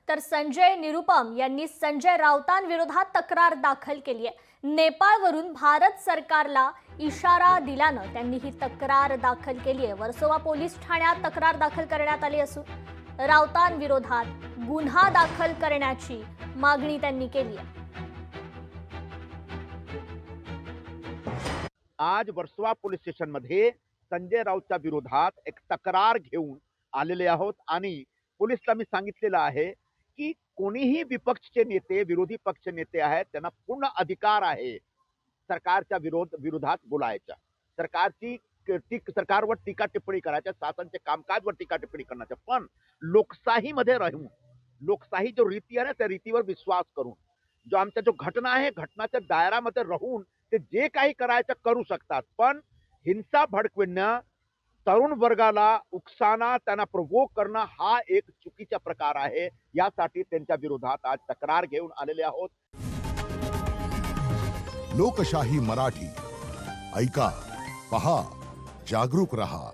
तर संजय निरुपम यांनी संजय राऊतांविरोधात तक्रार दाखल केली आहे। नेपाळवरून भारत सरकारला इशारा दिल्यानं त्यांनी ही तक्रार दाखल केली आहे। वर्सोवा पोलीस ठाण्यात तक्रार दाखल करण्यात आली असून राऊतांविरोधात गुन्हा दाखल करण्याची मागणी त्यांनी केली आहे। आज वर्सोवा पोलीस स्टेशन मध्ये संजय राऊतच्या विरोधात एक तक्रार घेऊन आलेले आहोत आणि पोलिसला मी सांगितलेलं आहे की कोणीही विपक्षचे नेते विरोधी पक्ष नेते आहेत त्यांना पूर्ण अधिकार आहे सरकारच्या विरोधात बोलायचा, सरकारवर टीका टिप्पणी करायच्या, शासनाचे कामकाजवर टीका टिप्पणी करण्याच्या, पण लोकशाहीमध्ये राहून लोकशाही जो रीती आहे ना त्या रीतीवर विश्वास करून जो आमच्या जो घटना आहे घटनाच्या दायरामध्ये राहून ते जे काही करायचं करू शकतात, पण हिंसा भडकविणं, तरुण वर्गाला उकसाना, त्यांना प्रवोक करणं हा एक चुकीचा प्रकार आहे। यासाठी त्यांच्या विरोधात आज तक्रार घेऊन आलेले आहोत। लोकशाही मराठी ऐका, पहा, जागरूक रहा।